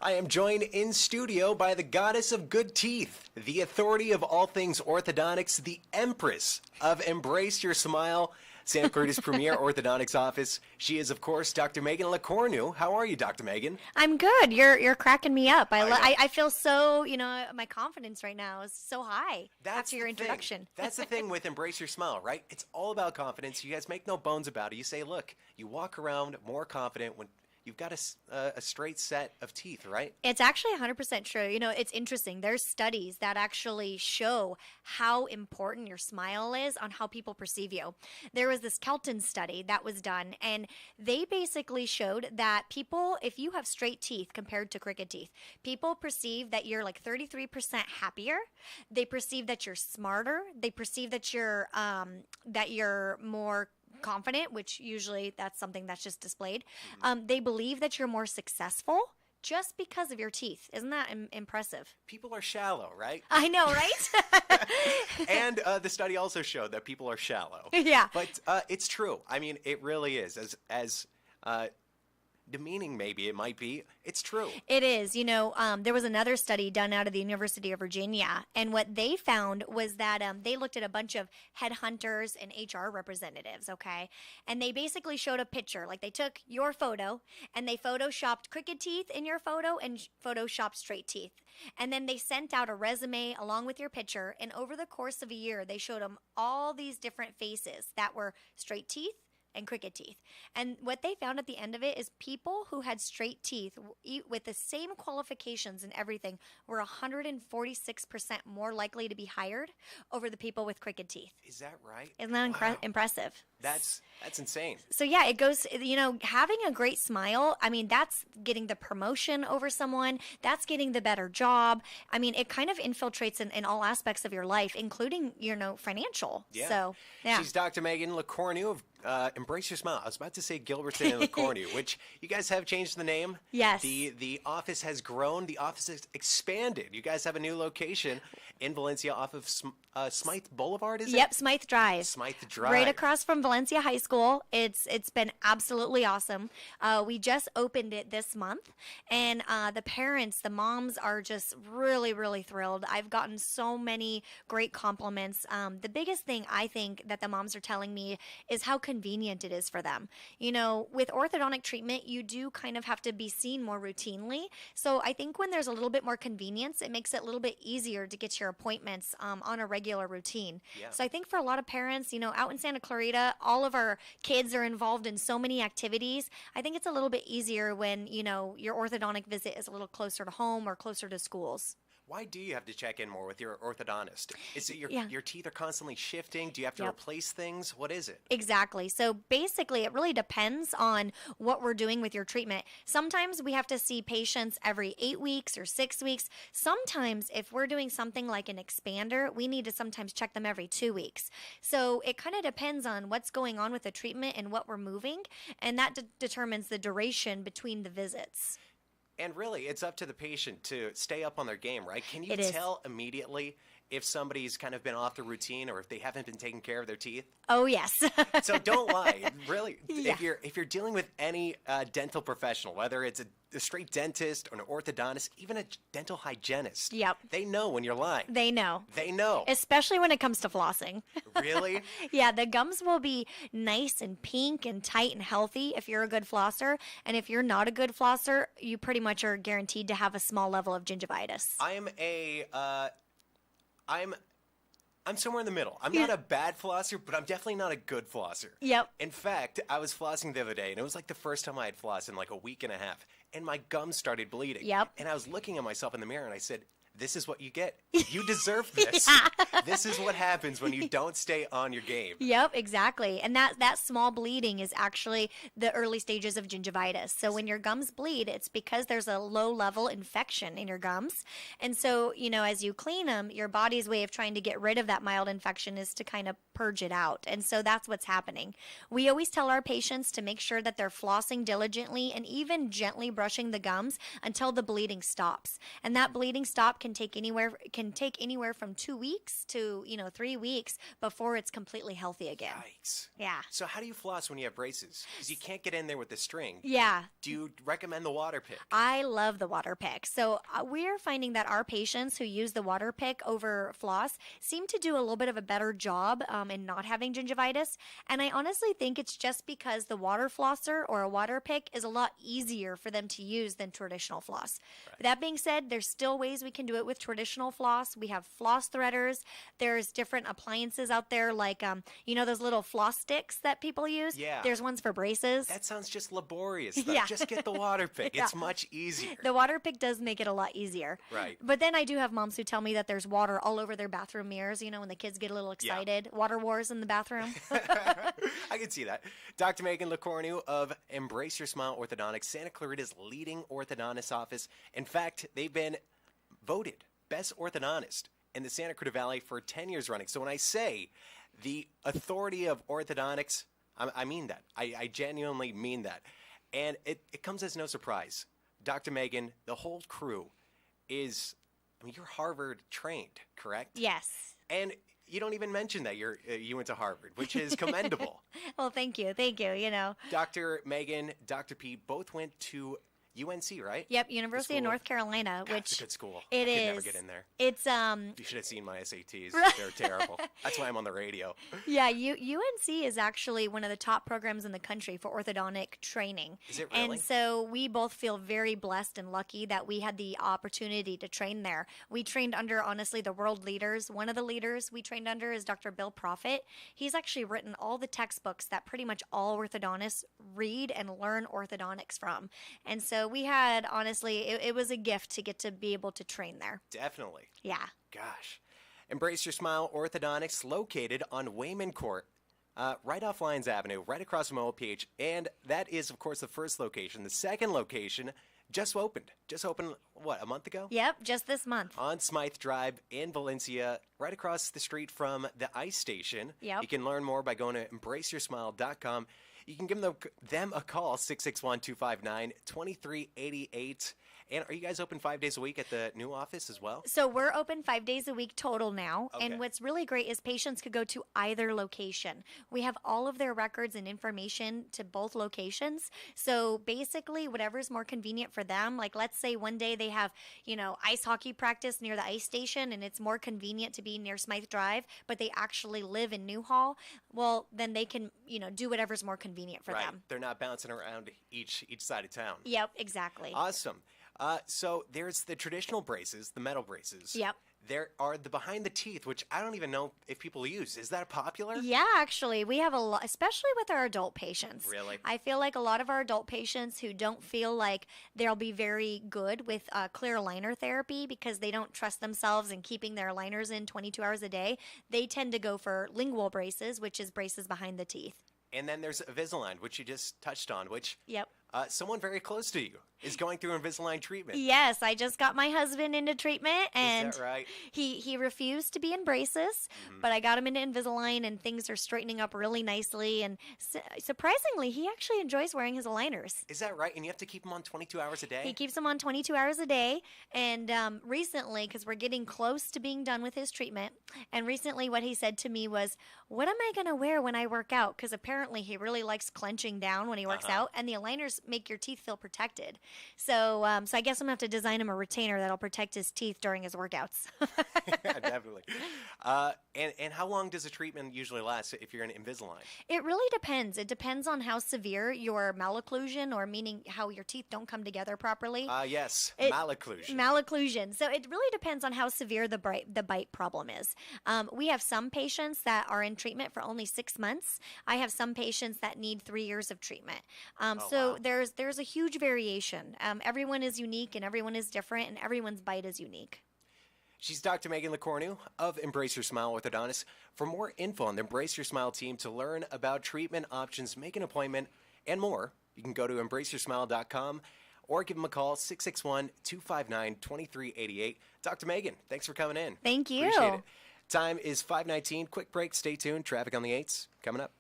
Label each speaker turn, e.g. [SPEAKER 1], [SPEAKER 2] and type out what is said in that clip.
[SPEAKER 1] I am joined in studio by the goddess of good teeth, the authority of all things orthodontics, the empress of Embrace Your Smile, Santa Clarita's premier orthodontics office. She is, of course, Dr. Megan LeCornu. How are you, Dr. Megan?
[SPEAKER 2] I'm good. You're cracking me up. I feel so, my confidence right now is so high after your introduction.
[SPEAKER 1] That's the thing with Embrace Your Smile, right? It's all about confidence. You guys make no bones about it. You say, look, you walk around more confident when you've got a straight set of teeth, right?
[SPEAKER 2] It's actually 100% true. It's interesting. There's studies that actually show how important your smile is on how people perceive you. There was this Kelton study that was done, and they basically showed that people, if you have straight teeth compared to crooked teeth, people perceive that you're like 33% happier. They perceive that you're smarter. They perceive that you're more confident, which usually that's something that's just displayed. They believe that you're more successful just because of your teeth. Isn't that impressive?
[SPEAKER 1] People are shallow, right?
[SPEAKER 2] I know, right?
[SPEAKER 1] And the study also showed that people are shallow.
[SPEAKER 2] Yeah.
[SPEAKER 1] But it's true. I mean, it really is. As demeaning maybe it might be, it's true.
[SPEAKER 2] It is. There was another study done out of the University of Virginia, and what they found was that they looked at a bunch of headhunters and HR representatives, okay? And they basically showed a picture. Like, they took your photo, and they photoshopped crooked teeth in your photo and photoshopped straight teeth. And then they sent out a resume along with your picture, and over the course of a year, they showed them all these different faces that were straight teeth and crooked teeth. And what they found at the end of it is people who had straight teeth with the same qualifications and everything were 146% more likely to be hired over the people with crooked teeth.
[SPEAKER 1] Is that right?
[SPEAKER 2] Isn't that
[SPEAKER 1] Wow.
[SPEAKER 2] impressive?
[SPEAKER 1] That's insane.
[SPEAKER 2] So yeah, it goes, having a great smile, I mean, that's getting the promotion over someone, that's getting the better job. I mean, it kind of infiltrates in all aspects of your life, including, financial.
[SPEAKER 1] Yeah.
[SPEAKER 2] So, yeah.
[SPEAKER 1] She's Dr. Megan LeCornu of Embrace Your Smile. I was about to say Gilbertson and LeCornu, which you guys have changed the name.
[SPEAKER 2] Yes.
[SPEAKER 1] The office has grown. The office has expanded. You guys have a new location in Valencia off of Smythe Boulevard, is it?
[SPEAKER 2] Yep, Smythe Drive.
[SPEAKER 1] Smythe Drive.
[SPEAKER 2] Right across from Valencia High School. It's been absolutely awesome. We just opened it this month, and the parents, the moms are just really, really thrilled. I've gotten so many great compliments. The biggest thing I think that the moms are telling me is how convenient it is for them. With orthodontic treatment, you do kind of have to be seen more routinely. So I think when there's a little bit more convenience, it makes it a little bit easier to get to your appointments on a regular routine.
[SPEAKER 1] Yeah.
[SPEAKER 2] So I think for a lot of parents, out in Santa Clarita, all of our kids are involved in so many activities. I think it's a little bit easier when, your orthodontic visit is a little closer to home or closer to schools.
[SPEAKER 1] Why do you have to check in more with your orthodontist? Is it your teeth are constantly shifting? Do you have to replace things? What is it?
[SPEAKER 2] Exactly. So basically, it really depends on what we're doing with your treatment. Sometimes we have to see patients every 8 weeks or 6 weeks. Sometimes if we're doing something like an expander, we need to sometimes check them every 2 weeks. So it kind of depends on what's going on with the treatment and what we're moving, and that determines the duration between the visits.
[SPEAKER 1] And really, it's up to the patient to stay up on their game, right? Can you
[SPEAKER 2] It is.
[SPEAKER 1] tell immediately if somebody's kind of been off the routine or if they haven't been taking care of their teeth?
[SPEAKER 2] Oh, yes.
[SPEAKER 1] So don't lie. Really,
[SPEAKER 2] Yeah.
[SPEAKER 1] if you're dealing with any dental professional, whether it's a straight dentist or an orthodontist, even a dental hygienist,
[SPEAKER 2] Yep.
[SPEAKER 1] they know when you're lying.
[SPEAKER 2] They know.
[SPEAKER 1] They know.
[SPEAKER 2] Especially when it comes to flossing.
[SPEAKER 1] Really?
[SPEAKER 2] Yeah, the gums will be nice and pink and tight and healthy if you're a good flosser. And if you're not a good flosser, you pretty much are guaranteed to have a small level of gingivitis.
[SPEAKER 1] I'm somewhere in the middle. I'm not a bad flosser, but I'm definitely not a good flosser.
[SPEAKER 2] Yep.
[SPEAKER 1] In fact, I was flossing the other day, and it was like the first time I had flossed in like a week and a half, and my gums started bleeding.
[SPEAKER 2] Yep.
[SPEAKER 1] And I was looking at myself in the mirror, and I said, this is what you get. You deserve this. This is what happens when you don't stay on your game.
[SPEAKER 2] Yep, exactly. And that small bleeding is actually the early stages of gingivitis. So when your gums bleed, it's because there's a low-level infection in your gums. And so, as you clean them, your body's way of trying to get rid of that mild infection is to kind of purge it out. And so that's what's happening. We always tell our patients to make sure that they're flossing diligently and even gently brushing the gums until the bleeding stops. And that bleeding stop can take anywhere from 2 weeks to 3 weeks before it's completely healthy again.
[SPEAKER 1] Yikes.
[SPEAKER 2] Yeah.
[SPEAKER 1] So how do you floss when you have braces? Because you can't get in there with the string.
[SPEAKER 2] Yeah.
[SPEAKER 1] Do you recommend the water pick?
[SPEAKER 2] I love the water pick. So we're finding that our patients who use the water pick over floss seem to do a little bit of a better job in not having gingivitis. And I honestly think it's just because the water flosser or a water pick is a lot easier for them to use than traditional floss.
[SPEAKER 1] Right.
[SPEAKER 2] That being said, there's still ways we can do it with traditional floss. We have floss threaders. There's different appliances out there like, those little floss sticks that people use.
[SPEAKER 1] Yeah.
[SPEAKER 2] There's ones for braces.
[SPEAKER 1] That sounds just laborious, though.
[SPEAKER 2] Yeah.
[SPEAKER 1] Just get the water pick.
[SPEAKER 2] Yeah.
[SPEAKER 1] It's much easier.
[SPEAKER 2] The water pick does make it a lot easier.
[SPEAKER 1] Right.
[SPEAKER 2] But then I do have moms who tell me that there's water all over their bathroom mirrors, when the kids get a little excited. Yeah. Water wars in the bathroom.
[SPEAKER 1] I can see that. Dr. Megan LeCornu of Embrace Your Smile Orthodontics, Santa Clarita's leading orthodontist office. In fact, they've been voted best orthodontist in the Santa Clarita Valley for 10 years running. So when I say the authority of orthodontics, I mean that. I genuinely mean that. And it comes as no surprise. Dr. Megan, the whole crew is, you're Harvard trained, correct?
[SPEAKER 2] Yes.
[SPEAKER 1] And you don't even mention that you went to Harvard, which is commendable.
[SPEAKER 2] Well, thank you.
[SPEAKER 1] Dr. Megan, Dr. Pete both went to UNC, right?
[SPEAKER 2] Yep, University of North Carolina,
[SPEAKER 1] God,
[SPEAKER 2] which
[SPEAKER 1] it's a good school.
[SPEAKER 2] It
[SPEAKER 1] I
[SPEAKER 2] is.
[SPEAKER 1] could never get in there.
[SPEAKER 2] It's
[SPEAKER 1] You should have seen my SATs. They're terrible. That's why I'm on the radio.
[SPEAKER 2] Yeah, UNC is actually one of the top programs in the country for orthodontic training.
[SPEAKER 1] Is it really?
[SPEAKER 2] And so we both feel very blessed and lucky that we had the opportunity to train there. We trained under, honestly, the world leaders. One of the leaders we trained under is Dr. Bill Prophet. He's actually written all the textbooks that pretty much all orthodontists read and learn orthodontics from. And so we had, honestly, it was a gift to get to be able to train there.
[SPEAKER 1] Definitely.
[SPEAKER 2] Yeah.
[SPEAKER 1] Gosh. Embrace Your Smile Orthodontics, located on Wayman Court, right off Lyons Avenue, right across from OPH. And that is, of course, the first location. The second location just opened. What, a month ago?
[SPEAKER 2] Yep, just this month.
[SPEAKER 1] On Smythe Drive in Valencia, right across the street from the ice station.
[SPEAKER 2] Yep.
[SPEAKER 1] You can learn more by going to embraceyoursmile.com. You can give them a call, 661-259-2388. And are you guys open 5 days a week at the new office as well?
[SPEAKER 2] So we're open 5 days a week total now.
[SPEAKER 1] Okay.
[SPEAKER 2] And what's really great is patients could go to either location. We have all of their records and information to both locations. So basically, whatever's more convenient for them, like let's say one day they have, ice hockey practice near the ice station and it's more convenient to be near Smythe Drive, but they actually live in Newhall. Well, then they can, do whatever's more convenient for them.
[SPEAKER 1] They're not bouncing around each side of town.
[SPEAKER 2] Yep, exactly.
[SPEAKER 1] Awesome. So there's the traditional braces, the metal braces.
[SPEAKER 2] Yep.
[SPEAKER 1] There are the behind the teeth, which I don't even know if people use. Is that popular?
[SPEAKER 2] Yeah, actually, we have a lot, especially with our adult patients.
[SPEAKER 1] Really?
[SPEAKER 2] I feel like a lot of our adult patients who don't feel like they'll be very good with clear aligner therapy because they don't trust themselves in keeping their aligners in 22 hours a day, they tend to go for lingual braces, which is braces behind the teeth.
[SPEAKER 1] And then there's Invisalign, which you just touched on, which
[SPEAKER 2] Yep.
[SPEAKER 1] Someone very close to you is going through Invisalign treatment.
[SPEAKER 2] Yes, I just got my husband into treatment, and
[SPEAKER 1] Is that right?
[SPEAKER 2] he refused to be in braces, but I got him into Invisalign, and things are straightening up really nicely. And surprisingly, he actually enjoys wearing his aligners.
[SPEAKER 1] Is that right? And you have to keep them on 22 hours a day?
[SPEAKER 2] He keeps them on 22 hours a day. And recently, because we're getting close to being done with his treatment, and recently what he said to me was, what am I going to wear when I work out? Because apparently he really likes clenching down when he works out, and the aligners make your teeth feel protected. So I guess I'm going to have to design him a retainer that'll protect his teeth during his workouts.
[SPEAKER 1] Yeah, definitely. And how long does a treatment usually last if you're in Invisalign?
[SPEAKER 2] It really depends. It depends on how severe your malocclusion, or meaning how your teeth don't come together properly.
[SPEAKER 1] Yes, malocclusion.
[SPEAKER 2] Malocclusion. So it really depends on how severe the bite problem is. We have some patients that are in treatment for only 6 months. I have some patients that need 3 years of treatment. So
[SPEAKER 1] wow.
[SPEAKER 2] there's a huge variation. Everyone is unique and everyone is different and everyone's bite is unique.
[SPEAKER 1] She's Dr. Megan LeCornu of Embrace Your Smile Orthodontics. For more info on the Embrace Your Smile team, to learn about treatment options, make an appointment, and more, you can go to embraceyoursmile.com or give them a call, 661-259-2388. Dr. Megan, thanks for coming in.
[SPEAKER 2] Thank you.
[SPEAKER 1] Appreciate it. Time is 5:19. Quick break. Stay tuned. Traffic on the 8s coming up.